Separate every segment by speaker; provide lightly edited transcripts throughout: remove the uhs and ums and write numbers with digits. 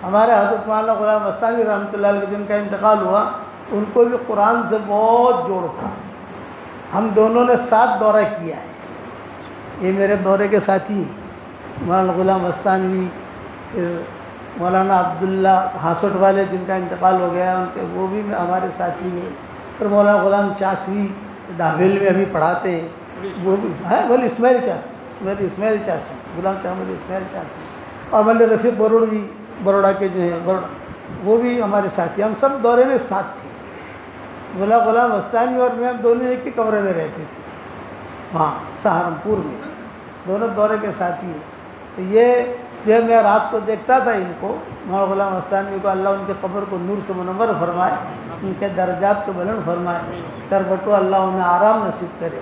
Speaker 1: ہمارے حضرت مولانا غلام مستانی رحمۃ اللہ علیہ جن کا انتقال ہوا، ان کو بھی قرآن سے بہت جوڑ تھا. ہم دونوں نے ساتھ دورہ کیا ہے. یہ میرے دورے کے ساتھی ہیں، مولانا غلام مستانوی، پھر مولانا عبداللہ ہاسوٹ والے جن کا انتقال ہو گیا ان کے، وہ بھی ہمارے ساتھی ہیں. پھر مولانا غلام چاسوی ڈھابیل میں ابھی پڑھاتے ہیں، وہ بھی ہے. ولی اسماعیل چاسوی غلام ولی اسماعیل چاسوی، اور ولی رفیق بروڑوی بروڑا کے جو ہیں بروڑا، وہ بھی ہمارے ساتھی. ہم سب دورے میں ساتھ تھے. غلام مستانی اور میں دونوں ایک ہی کمرے میں رہتے تھے وہاں سہارنپور میں، دونوں دورے کے ساتھی ہیں. تو یہ جو میں رات کو دیکھتا تھا ان کو، مولانا غلام مستانی کو اللہ ان کے قبر کو نور سے منور فرمائے، ان کے درجات کو بلند فرمائے، کربٹو اللہ انہیں آرام نصیب کرے،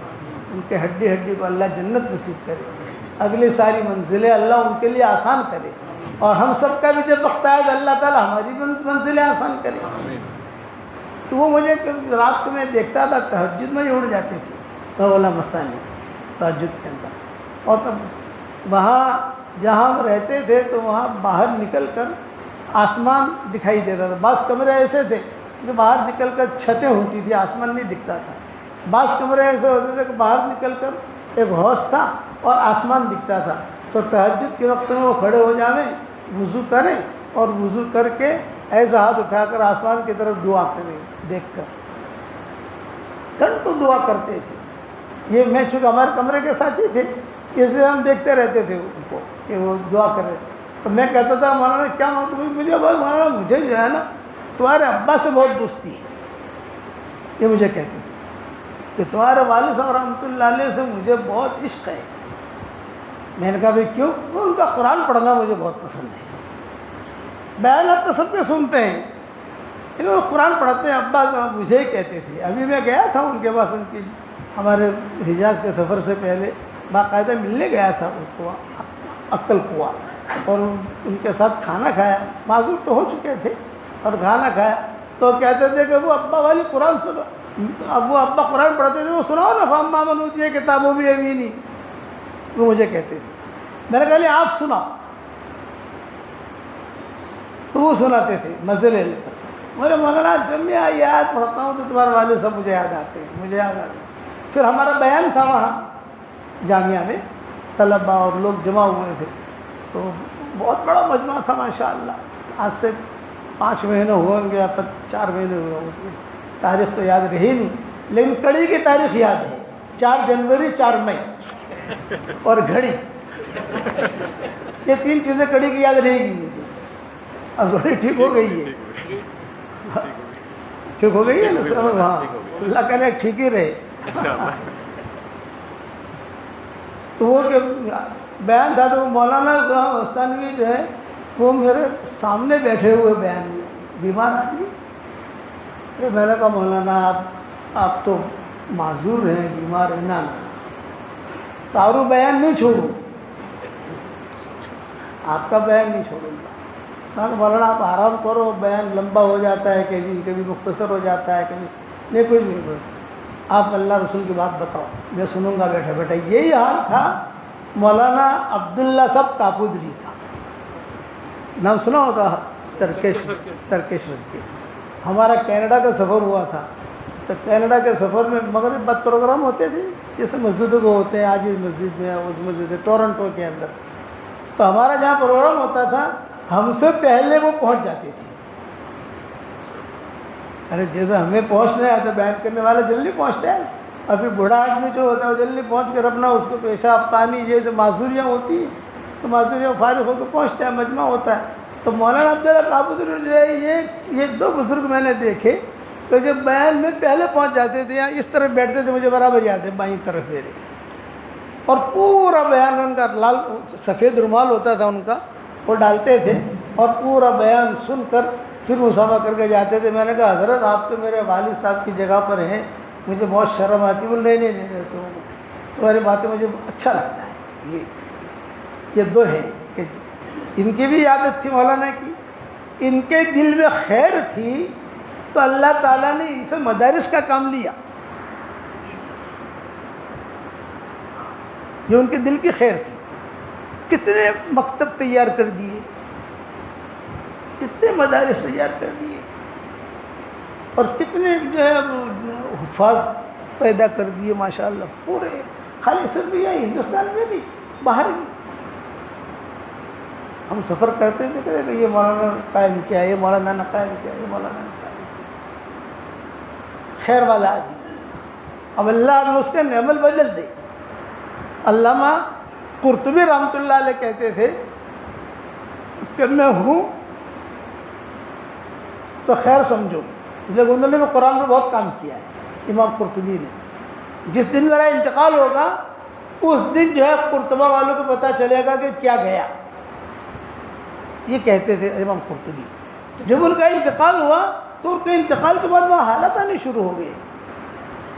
Speaker 1: ان کے ہڈی ہڈی کو اللہ جنت نصیب کرے، اگلی ساری منزلیں اللہ ان کے لیے آسان کرے، اور ہم سب کا بھی جب وقت آئے تو اللہ تعالیٰ ہماری بھی منزلیں آسان کرے. تو وہ مجھے رات کو میں دیکھتا تھا، تہجد میں ہی اڑ جاتے تھے غلام مستانی تہجد کے اندر. اور تب وہاں جہاں ہم رہتے تھے تو وہاں باہر نکل کر آسمان دکھائی دیتا تھا. بعض کمرے ایسے تھے کہ باہر نکل کر چھتیں ہوتی تھی، آسمان نہیں دکھتا تھا. بعض کمرے ایسے ہوتے تھے کہ باہر نکل کر ایک حوض تھا اور آسمان دکھتا تھا. تو تہجد کے وقت میں وہ کھڑے ہو جاویں، وضو کریں، اور وضو کر کے ایسا ہاتھ اٹھا کر آسمان کی طرف دعا کریں. دیکھ کر گھنٹوں دعا کرتے تھے. یہ میں چونکہ ہمارے کمرے کے ساتھی تھے اس لیے ہم دیکھتے رہتے تھے ان کو کہ وہ دعا کر رہے. تو میں کہتا تھا مولانا کیا مجھے مولانا مجھے جو ہے نا تمہارے ابا سے بہت دوستی ہے. یہ مجھے کہتے تھے کہ تمہارے والد صاحب رحمۃ اللہ علیہ سے مجھے بہت عشق ہے. میں نے کہا بھائی کیوں؟ وہ ان کا قرآن پڑھنا مجھے بہت پسند ہے. بیانات تو سب کے سنتے ہیں لیکن وہ قرآن پڑھتے ہیں. ابا مجھے ہی کہتے تھے. ابھی میں گیا تھا ان کے پاس، ان کی ہمارے حجاز کے سفر سے پہلے باقاعدہ ملنے گیا تھا ان کو عقل کنواں، اور ان کے ساتھ کھانا کھایا. معذور تو ہو چکے تھے اور کھانا کھایا. تو کہتے تھے کہ وہ ابا والی قرآن سنو. اب وہ ابا قرآن پڑھتے تھے، وہ سناؤ نا فاما من اوتی کتابہ بیمینہ. وہ مجھے کہتے تھے. میں نے کہا نہیں آپ سناؤ. تو وہ سناتے تھے مزے لے لے کر. مجھے مولانا جب میں یاد پڑھتا ہوں تو تمہارے والد صاحب مجھے یاد آتے ہیں، مجھے یاد آتے ہیں. پھر ہمارا بیان تھا وہاں جامعہ میں، طلباء اور لوگ جمع ہوئے تھے. تو بہت بڑا مجمع تھا ماشاء اللہ. آج سے 5 مہینے ہوئے ہوں گے یا 4 مہینے ہوئے ہوں گے، تاریخ تو یاد رہی نہیں، لیکن کڑی کی تاریخ یاد ہے. 4 جنوری 4 مئی اور گھڑی، یہ 3 چیزیں کڑی کی یاد رہے گی مجھے. اب گھڑی ٹھیک ہو گئی ہے، ٹھیک ہو گئی ہے نا سب. ہاں اللہ کرے ٹھیک ہی رہے. تو وہ کہ بیان تھا تو مولانا غلام مستانوی جو ہے وہ میرے سامنے بیٹھے ہوئے بیان میں، بیمار آدمی. میں نے کہا مولانا آپ تو معذور ہیں، بیمار ہیں. نا تارو بیان نہیں چھوڑوں، آپ کا بیان نہیں چھوڑوں گا. میں نے کہا مولانا آپ آرام کرو، بیان لمبا ہو جاتا ہے، کبھی مختصر ہو جاتا ہے، کبھی نہیں. کچھ نہیں، آپ اللہ رسول کی بات بتاؤ، میں سنوں گا بیٹھا بیٹھا. یہی حال تھا مولانا عبداللہ صاحب کاپودری کا. نام سنا ہوگا، ترکیشور کے. ہمارا کینیڈا کا سفر ہوا تھا. تو کینیڈا کے سفر میں مغرب بعد پروگرام ہوتے تھے جیسے مسجدوں کو ہوتے ہیں، آج مسجد میں، اس مسجد ٹورنٹو کے اندر. تو ہمارا جہاں پروگرام ہوتا تھا ہم سے پہلے وہ پہنچ جاتے تھے. ارے جیسے ہمیں پہنچنا ہے تو بیان کرنے والا جلدی پہنچتا ہے. اور پھر بوڑھا آدمی جو ہوتا ہے وہ جلدی پہنچ کر اپنا اس کو پیشاب پانی یہ جو معذوریاں ہوتی ہیں تو معذوریاں فارغ ہو کے پہنچتا ہے، مجمع ہوتا ہے. تو مولانا عبداللہ کاپودری جو ہے یہ 2 بزرگ میں نے دیکھے تو جب بیان میں پہلے پہنچ جاتے تھے، اس طرف بیٹھتے تھے، مجھے برابر یاد ہے، بائیں طرف میرے. اور پورا بیان ان کا لال سفید رومال ہوتا تھا ان کا، وہ ڈالتے تھے اور پورا بیان سن کر پھر مسافہ کر کے جاتے تھے. میں نے کہا حضرت آپ تو میرے والد صاحب کی جگہ پر ہیں، مجھے بہت شرم آتی. بول نہیں تو تمہاری باتیں مجھے اچھا لگتا ہے. یہ 2 ہیں کہ ان کی بھی عادت تھی مولانا کی، ان کے دل میں خیر تھی تو اللہ تعالیٰ نے ان سے مدارس کا کام لیا. یہ ان کے دل کی خیر تھی. کتنے مکتب تیار کر دیے. کتنے مدارس تیار کر دیے اور کتنے جو ہے حفاظ پیدا کر دیے ماشاءاللہ پورے، خالی صرف یہ ہندوستان میں بھی، باہر بھی۔ ہم سفر کرتے تھے کہ یہ مولانا نے قائم کیا، یہ مولانا نے قائم کیا، یہ مولانا نے قائم کیا، خیر والا آدمی۔ اب اللہ نے اس کا عمل بدل دے۔ علامہ قرطبی رحمۃ اللہ علیہ کہتے تھے کہ میں ہوں تو خیر سمجھو، اس لیے انہوں نے بھی قرآن میں بہت کام کیا ہے امام قرطبی نے۔ جس دن میرا انتقال ہوگا اس دن جو ہے قرطبہ والوں کو پتہ چلے گا کہ کیا گیا، یہ کہتے تھے امام قرطبی۔ جب ان کا انتقال ہوا تو ان کے انتقال کے بعد وہاں حالات آنے شروع ہو گئے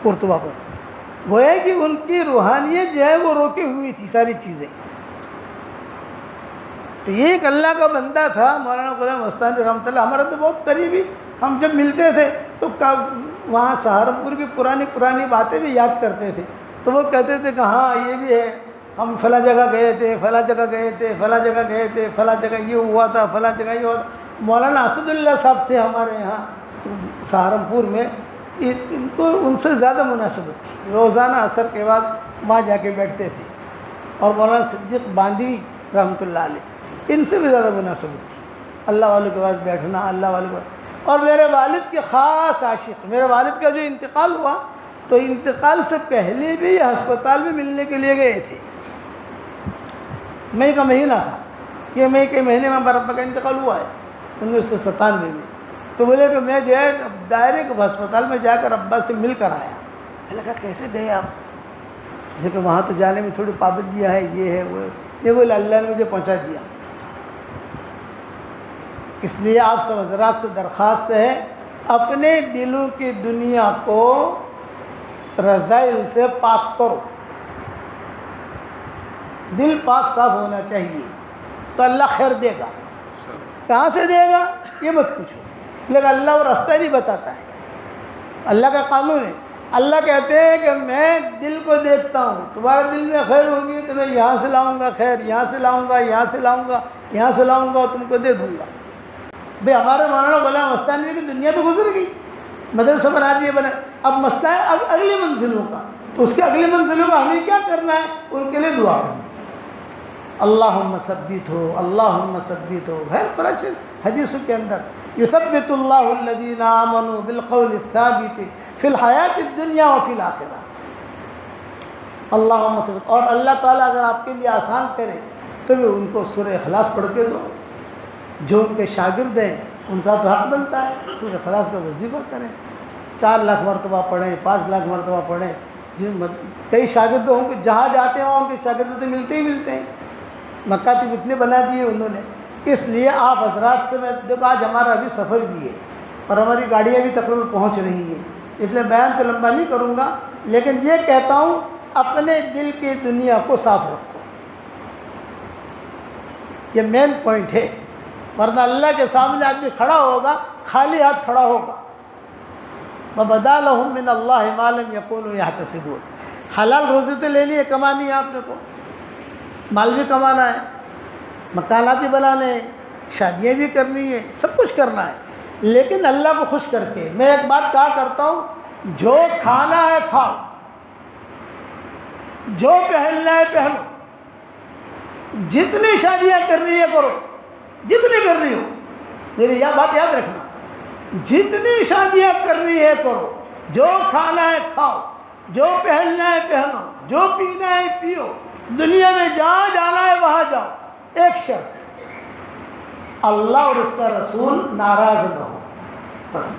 Speaker 1: قرطبہ پر، وہ ہے کہ ان کی روحانیت جو ہے وہ روکی ہوئی تھی ساری چیزیں۔ تو یہ ایک اللہ کا بندہ تھا مولانا غلام مستانی رحمۃ اللہ، ہمارا تو بہت قریبی، ہم جب ملتے تھے تو وہاں سہارنپور کی پرانی باتیں بھی یاد کرتے تھے، تو وہ کہتے تھے کہ ہاں یہ بھی ہے، ہم فلاں جگہ گئے تھے، فلاں جگہ گئے تھے، فلاں جگہ گئے تھے، فلاں جگہ یہ ہوا تھا، فلاں جگہ یہ ہوا تھا۔ مولانا اسد اللہ صاحب تھے ہمارے یہاں سہارنپور میں، ان کو ان سے زیادہ مناسبت تھی، روزانہ عصر کے بعد وہاں جا کے بیٹھتے تھے، اور مولانا صدیق باندھوی رحمۃ اللہ علیہ ان سے بھی زیادہ مناسبت تھی، اللہ والوں کے پاس بیٹھنا، اللہ والوں کے پاس۔ اور میرے والد کے خاص عاشق، میرے والد کا جو انتقال ہوا تو انتقال سے پہلے بھی ہسپتال میں ملنے کے لیے گئے تھے۔ مئی کا مہینہ تھا، یہ مئی کے مہینے میں ہمارے ابا کا انتقال ہوا ہے 1997 میں، تو بولے کہ میں جو ہے ڈائریکٹ ہسپتال میں جا کر ابا سے مل کر آیا۔ میں نے کہا کیسے گئے آپ؟ اس لیے کہ وہاں تو جانے میں تھوڑی پابندیاں ہے، یہ ہے وہ ہے، یہ بولے اللہ نے مجھے پہنچا دیا۔ اس لیے آپ سب حضرات سے درخواست ہے اپنے دلوں کی دنیا کو رذائل سے پاک کرو، دل پاک صاف ہونا چاہیے تو اللہ خیر دے گا۔ کہاں سے دے گا یہ مت پوچھو، لیکن اللہ وہ راستہ نہیں بتاتا ہے، اللہ کا قانون ہے۔ اللہ کہتے ہیں کہ میں دل کو دیکھتا ہوں، تمہارے دل میں خیر ہوگی تو میں یہاں سے لاؤں گا خیر، یہاں سے لاؤں گا، یہاں سے لاؤں گا، یہاں سے لاؤں گا اور تم کو دے دوں گا۔ بھئی ہمارے مولانا غلام مستانوی کی دنیا تو گزر گئی، مدرسہ بنا دیے بنا، اب مسئلہ ہے اگلی منزلوں کا، تو اس کے اگلی منزلوں کا ہمیں کیا کرنا ہے؟ ان کے لیے دعا کرنی ہے۔ اللہم ثبت ہو، اللہم ثبت ہو، ہے قرآن حدیثوں کے اندر یثبت اللہ الذین آمنوا بالقول الثابت فی الحیات الدنیا وفی الآخرہ۔ اللہم ثبت، اور اللہ تعالیٰ اگر آپ کے لیے آسان کرے تو بھی ان کو سورہ اخلاص پڑھ کے دو، جو ان کے شاگرد ہیں ان کا تو حق بنتا ہے سورہ اخلاص کا وظیفہ کریں، 4 لاکھ مرتبہ پڑھیں، 5 لاکھ مرتبہ پڑھیں۔ کئی شاگرد ہوں کہ جہاں جاتے ہیں وہاں ان کے شاگرد تو ملتے ہی ملتے ہیں، مکاتب اتنے بنا دیے انہوں نے۔ اس لیے آپ حضرات سے میں دیکھو آج ہمارا ابھی سفر بھی ہے اور ہماری گاڑیاں بھی تقریباً پہنچ رہی ہیں، اس لیے بیان تو لمبا نہیں کروں گا، لیکن یہ کہتا ہوں اپنے دل کی دنیا کو صاف رکھو، یہ مین پوائنٹ ہے، ورنہ اللہ کے سامنے آدمی کھڑا ہوگا خالی ہاتھ کھڑا ہوگا۔ وَبَدَا لَهُم مِّنَ اللَّهِ مَا لَمْ يَكُونُوا يَحْتَسِبُونَ۔ حلال روزی تو لے لیے، کمانی ہے آپ نے کو، مال بھی کمانا ہے، مکانات بھی بنانے ہیں، شادیاں بھی کرنی ہے، سب کچھ کرنا ہے، لیکن اللہ کو خوش کر کے۔ میں ایک بات کہا کرتا ہوں، جو کھانا ہے کھاؤ، جو پہننا ہے پہنو، جتنی شادیاں کرنی ہے کرو، جتنی کرنی ہو، میری یہ بات یاد رکھنا، جتنی شادیاں کرنی ہے کرو، جو کھانا ہے کھاؤ، جو پہننا ہے پہنو، جو پینا ہے پیو، دنیا میں جہاں جانا ہے وہاں جاؤ، ایک شرط، اللہ اور اس کا رسول ناراض نہ ہو، بس۔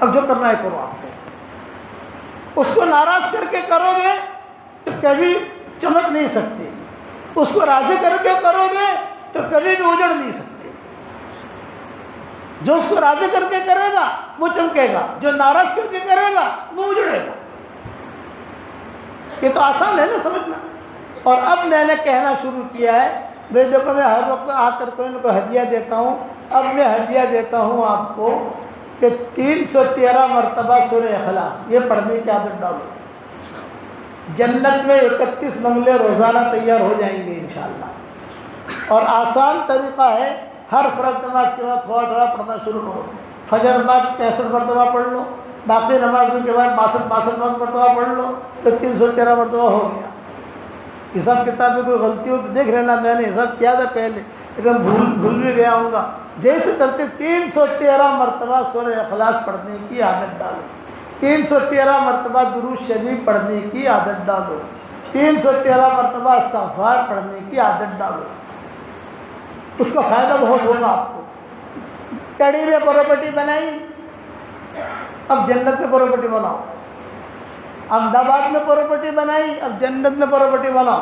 Speaker 1: اب جو کرنا ہے کرو، آپ کو اس کو ناراض کر کے کرو گے تو کبھی چمک نہیں سکتے، اس کو راضی کر کے کرو گے تو کبھی بھی اجڑ نہیں سکتے۔ جو اس کو راضی کر کے کرے گا وہ چمکے گا، جو ناراض کر کے کرے گا وہ اجڑے گا۔ یہ تو آسان ہے نا سمجھنا۔ اور اب میں نے کہنا شروع کیا ہے، میں دیکھو میں ہر وقت آ کر کوئی نہ کوئی ہدیہ دیتا ہوں، اب میں ہدیہ دیتا ہوں آپ کو کہ 313 مرتبہ سورہ اخلاص یہ پڑھنے کی عادت ڈالو، جنت میں 31 بنگلے روزانہ تیار ہو جائیں گے انشاءاللہ۔ اور آسان طریقہ ہے، ہر فرض نماز کے بعد تھوڑا تھوڑا پڑھنا شروع کرو. فجر بعد 65 مرتبہ پڑھ لو, باقی نمازوں کے بعد 62 مرتبہ پڑھ لو, تو 313 مرتبہ ہو گیا. حساب کتاب میں کوئی غلطی ہو تو دیکھ لینا, میں نے حساب کیا تھا پہلے لیکن بھول بھی گیا ہوں گا. جیسے ترتیب 313 مرتبہ سورہ اخلاص پڑھنے کی عادت ڈالو, 313 مرتبہ درود شریف پڑھنے کی عادت ڈالو, 313 مرتبہ استغفار پڑھنے کی عادت ڈالو. اس کا فائدہ بہت ہوگا آپ کو. کڑی میں پراپرٹی بنائی, اب جنت میں پراپرٹی بناؤ. احمد آباد میں پراپرٹی بنائی, اب جنت میں پراپرٹی بناؤ.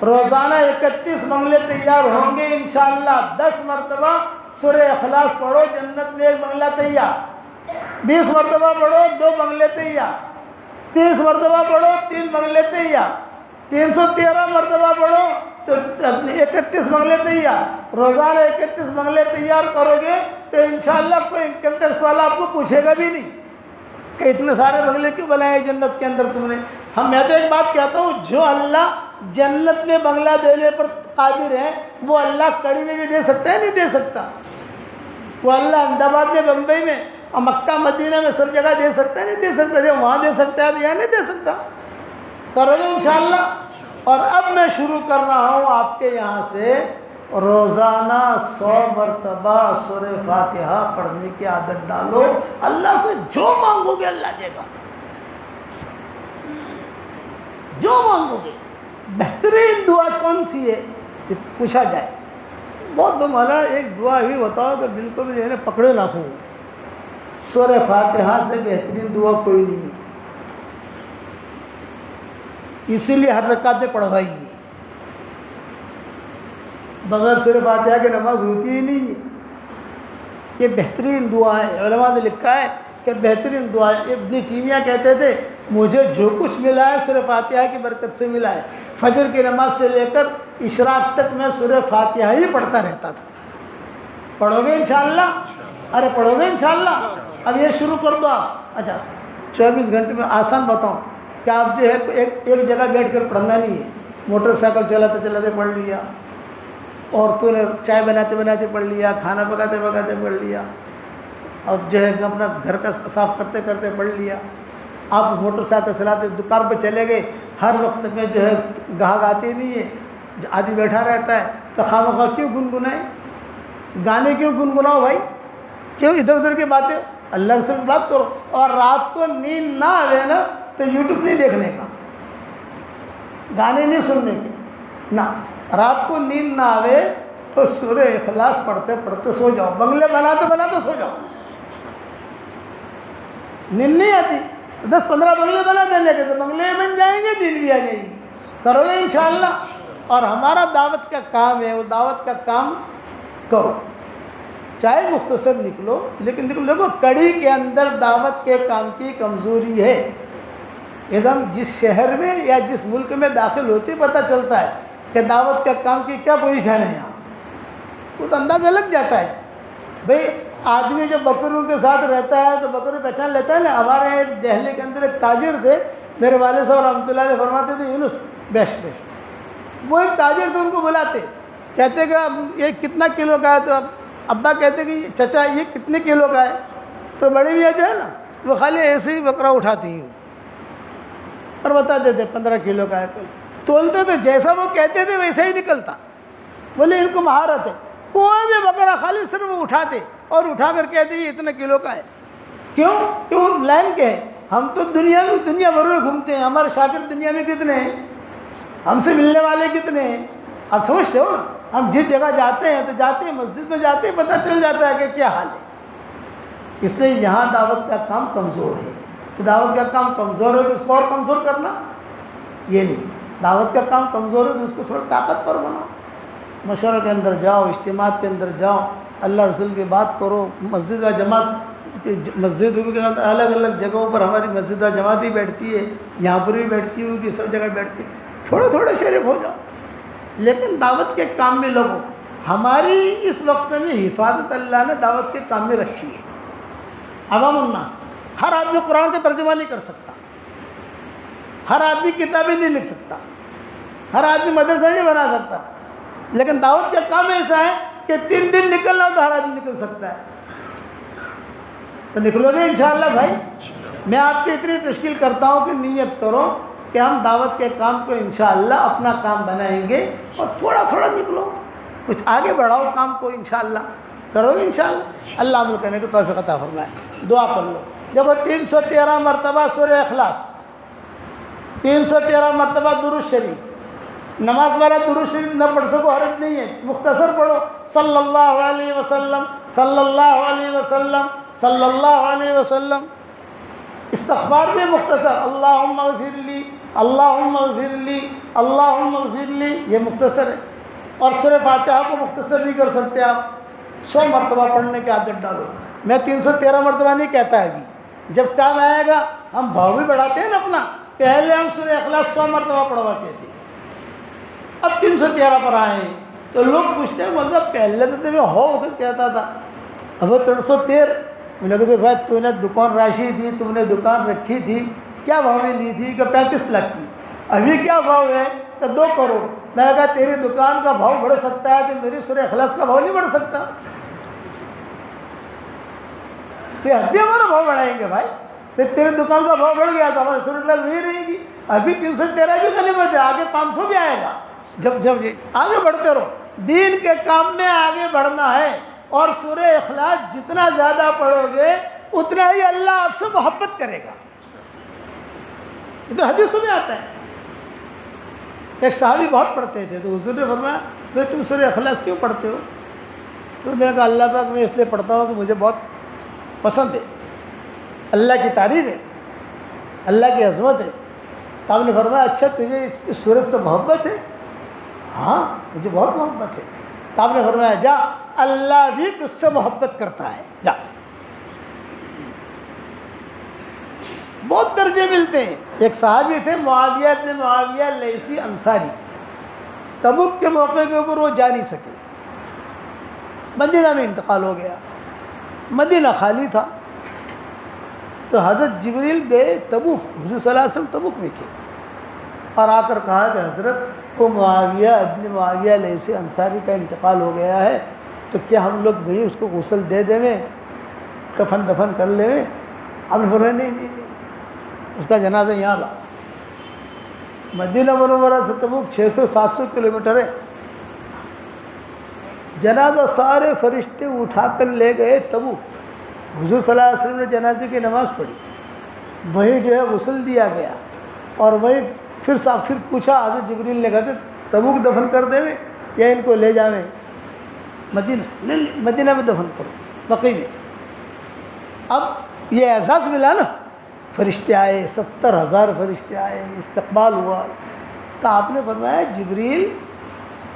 Speaker 1: روزانہ 31 بنگلے تیار ہوں گے انشاءاللہ. 10 مرتبہ سورہ اخلاص پڑھو, جنت میں 1 بنگلہ تیار. 20 مرتبہ پڑھو, 2 بنگلے تیار. 30 مرتبہ پڑھو, 3 بنگلے تیار. 313 مرتبہ پڑھو تو اپنے 31 بنگلے تیار. روزانہ 31 بنگلے تیار کرو گے تو انشاءاللہ کوئی انکم ٹیکس والا آپ کو پوچھے گا بھی نہیں کہ اتنے سارے بنگلے کیوں بنائے جنت کے اندر تم نے. میں تو ایک بات کہتا ہوں, جو اللہ جنت میں بنگلہ دینے پر قادر ہے وہ اللہ کڑی میں بھی دے سکتا ہے, نہیں دے سکتا؟ وہ اللہ احمد آباد میں, بمبئی میں اور مکہ مدینہ میں سب جگہ دے سکتا ہے, نہیں دے سکتا؟ جو وہاں دے سکتا ہے تو یہاں نہیں دے سکتا. کرو گے انشاءاللہ. اور اب میں شروع کر رہا ہوں آپ کے یہاں سے, روزانہ 100 مرتبہ سورہ فاتحہ پڑھنے کی عادت ڈالو. اللہ سے جو مانگو گے اللہ دے گا, جو مانگو گے. بہترین دعا کون سی ہے کہ پوچھا جائے؟ بہت مولانا ایک دعا بھی بتاؤ کہ بالکل بھی جو ہے نا پکڑے نہ ہوں. سورہ فاتحہ سے بہترین دعا کوئی نہیں ہے, اسی لیے ہر رکعت میں پڑھوائی ہے. بغیر سورہ فاتحہ کی نماز ہوتی ہی نہیں ہے. یہ بہترین دعا ہے. علماء نے لکھا ہے کہ بہترین دعا ہے. ابن تیمیہ کہتے تھے مجھے جو کچھ ملا ہے سورہ فاتحہ کی برکت سے ملا ہے. فجر کی نماز سے لے کر اشراق تک میں سورہ فاتحہ ہی پڑھتا رہتا تھا. پڑھو گے انشاءاللہ؟ ارے پڑھو گے انشاءاللہ؟ اب یہ شروع کر دو آپ. اچھا 24 گھنٹے میں آسان بتاؤں کہ آپ جو ہے ایک جگہ بیٹھ کر پڑھنا نہیں ہے. موٹر سائیکل چلاتے چلاتے پڑھ لیا, عورتوں نے چائے بناتے بناتے پڑھ لیا, کھانا پکاتے پکاتے پڑھ لیا, اب جو ہے اپنا گھر کا صاف کرتے کرتے پڑھ لیا. آپ موٹر سائیکل چلاتے دکان پہ چلے گئے, ہر وقت میں جو ہے گاہک آتے نہیں ہے, آدمی بیٹھا رہتا ہے, تو خواہ کیوں گنگنائیں؟ گانے کیوں گنگناؤ بھائی؟ کیوں ادھر ادھر کی باتیں؟ اللہ سے بات کرو. اور رات کو نیند نہ آئے نا تو یوٹیوب نہیں دیکھنے کا, گانے نہیں سننے کے نہ. رات کو نیند نہ آئے تو سورہ اخلاص پڑھتے پڑھتے سو جاؤ. بنگلے بناتے بناتے سو جاؤ. نیند نہیں آتی 10-15 بنگلے بنا دینے کے تو بنگلے بن جائیں گے, نیند بھی آ جائے گی. کرو گے انشاءاللہ. اور ہمارا دعوت کا کام ہے, وہ دعوت کا کام کرو, چاہے مختصر نکلو لیکن دیکھو کڑی کے اندر دعوت کے کام کی کمزوری ہے. ایک دم جس شہر میں یا جس ملک میں داخل ہوتے پتہ چلتا ہے کہ دعوت کا کام کی کیا پوزیشن ہے یہاں, وہ تو اندازہ لگ جاتا ہے. بھئی آدمی جو بکروں کے ساتھ رہتا ہے تو بکروں پہچان لیتا ہے نا. ہمارے یہاں دہلی کے اندر ایک تاجر تھے, میرے والد صاحب رحمۃ اللہ علیہ فرماتے تھے یونس بیش بیش. وہ ایک تاجر تھے, ان کو بلاتے, کہتے کہ یہ کتنا کلو کا ہے؟ تو ابا کہتے کہ چچا یہ کتنے کلو کا ہے؟ تو بڑی میاں جو ہے نا وہ خالی ایسے ہی بکرا اٹھاتی ہیں اور بتاتے تھے 15 کلو کا ہے. تولتے تو جیسا وہ کہتے تھے ویسا ہی نکلتا. بولے ان کو مہارت ہے. کوئی بھی بکرا خالی صرف وہ اٹھاتے اور اٹھا کر کہتے یہ اتنے کلو کا ہے. کیوں لائن کے ہیں. ہم تو دنیا بھر میں گھومتے ہیں, ہمارے شاگرد دنیا میں کتنے ہیں, ہم سے ملنے والے کتنے ہیں, آپ سمجھتے ہو نا. ہم جس جگہ جاتے ہیں تو جاتے ہیں, مسجد میں جاتے ہیں, پتہ چل جاتا ہے کہ کیا حال ہے. اس لیے یہاں دعوت کا کام کمزور ہے. تو دعوت کا کام کمزور ہے تو اس کو اور کمزور کرنا یہ نہیں. دعوت کا کام کمزور ہے تو اس کو تھوڑا طاقتور بناؤ. مشورہ کے اندر جاؤ, اجتماعات کے اندر جاؤ, اللہ رسول کی بات کرو. مسجد و جماعت, مسجد کے اندر الگ الگ جگہوں پر ہماری مسجد و جماعت ہی بیٹھتی ہے, یہاں پر بھی بیٹھتی ہوگی, سب جگہ بیٹھتی ہے. تھوڑے تھوڑے شریک ہو جاؤ لیکن دعوت کے کام میں لگو. ہماری اس وقت میں حفاظت اللہ نے دعوت کے کام میں رکھی ہے. عوام الناس, ہر آدمی قرآن کا ترجمہ نہیں کر سکتا, ہر آدمی کتابیں نہیں لکھ سکتا, ہر آدمی مدرسہ نہیں بنا سکتا, لیکن دعوت کا کام ایسا ہے کہ کہ 3 دن نکلنا تو ہر آدمی نکل سکتا ہے، تو نکلو گے انشاءاللہ بھائی. میں آپ کی اتنی تشکیل کرتا ہوں کہ نیت کرو کہ ہم دعوت کے کام کو انشاءاللہ اپنا کام بنائیں گے، اور تھوڑا تھوڑا نکلو، کچھ آگے بڑھاؤ کام کو، انشاءاللہ کرو گے انشاءاللہ. اللہ عمل کرنے کی توفیق عطا فرمائے. دعا کر لو. جب 313 مرتبہ سورہ اخلاص، 313 مرتبہ درود شریف. نماز والا درود شریف نہ پڑھ سکو حرج نہیں ہے، مختصر پڑھو، صلی اللہ علیہ وسلم، صلی اللہ علیہ وسلم، صلی اللہ علیہ وسلم. استغفار بھی مختصر، اللہم اغفر لی، اللہم اغفر لی، اللہم اغفر لی، یہ مختصر ہے. اور سورہ فاتحہ کو مختصر نہیں کر سکتے آپ، 100 مرتبہ پڑھنے کی عادت ڈالو. میں 313 مرتبہ نہیں کہتا ہے ابھی، جب ٹائم آئے گا ہم بھاؤ بھی بڑھاتے ہیں نا اپنا. پہلے ہم سورہ اخلاص 100 مرتبہ پڑھواتے تھے، اب 313 پر آئے ہیں. تو لوگ پوچھتے ہیں مگر پہلے تو تمہیں ہو وقت کہتا تھا، اب 313. میں نے کہا بھائی تو نے دکان راشی تھی، تم نے دکان رکھی تھی، کیا بھاؤ میں لی تھی؟ کہ 35 لاکھ کی. ابھی کیا بھاؤ ہے؟ کہ 2 کروڑ. میں نے کہا تیری دکان کا بھاؤ بڑھ سکتا ہے تو میری سورہ اخلاص کا بھاؤ نہیں بڑھ سکتا؟ پھر اب بھی ہمارا بھاؤ بڑھائیں گے بھائی. پھر تیری دکان کا بھاؤ بڑھ گیا تو ہماری سورہ اخلاص نہیں رہے گی. ابھی 313 بھی غنیمت ہے، آگے 500 بھی آئے گا. جب آگے بڑھتے رہو، دین کے کام میں آگے بڑھنا ہے. اور سورہ اخلاص جتنا زیادہ پڑھو گے اتنا ہی اللہ آپ سے محبت کرے گا. یہ تو حدیثوں میں آتا ہے. ایک صحابی بہت پڑھتے تھے تو حضور نے فرمایا بھائی تم سورہ اخلاص کیوں پڑھتے ہو؟ تو انہوں نے کہا اللہ پاک میں اس لیے پڑھتا ہوں کہ مجھے بہت پسند ہے، اللہ کی تعریف ہے، اللہ کی عظمت ہے. تو آپ نے فرمایا اچھا تجھے اس سورت سے محبت ہے؟ ہاں مجھے بہت محبت ہے. تو آپ نے فرمایا جا، اللہ بھی تجھ سے محبت کرتا ہے، جا. بہت درجے ملتے ہیں. ایک صحابی تھے معاویہ بن معاویہ لیثی انصاری، تبوک کے موقع کے اوپر وہ جا نہیں سکے، مدینہ میں انتقال ہو گیا، مدینہ خالی تھا. تو حضرت جبریل گئے تبوک، حضور صلی اللہ علیہ وسلم تبوک میں تھے، اور آ کر کہا کہ حضرت کو معاویہ ابن معاویہ لیثی انصاری کا انتقال ہو گیا ہے، تو کیا ہم لوگ بھئی اس کو غسل دے دیں، کفن دفن کر لیں؟ اب نے فرمایا نہیں، اس کا جنازہ یہاں لا. مدینہ منورہ سے تبوک 600-700 کلومیٹر ہے. جنازہ سارے فرشتے اٹھا کر لے گئے تبوک. حضور صلی اللہ علیہ وسلم نے جنازے کی نماز پڑھی، وہی جو ہے غسل دیا گیا، اور وہی پھر پوچھا حضرت جبریل نے کہا تبوک دفن کر دیں یا ان کو لے جاویں مدینہ میں دفن کرو، بقیع میں. اب یہ اعزاز ملا نا، فرشتے آئے، 70,000 فرشتے آئے، استقبال ہوا. تو آپ نے فرمایا جبریل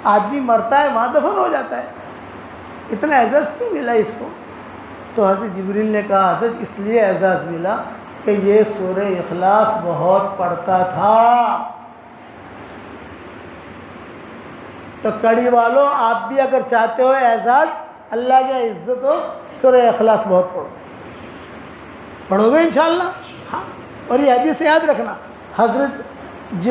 Speaker 1: آدمی مرتا ہے وہاں دفن ہو جاتا ہے، اتنا اعزاز کیوں ملا اس کو؟ تو حضرت جبریل نے کہا حضرت اس لیے اعزاز ملا کہ یہ سورہ اخلاص بہت پڑھتا تھا. تو کڑی والوں آپ بھی اگر چاہتے ہو اعزاز، اللہ کی عزت ہو، سورہ اخلاص بہت پڑھو گے انشاءاللہ. ہاں، اور یہ حدیث یاد رکھنا، حضرت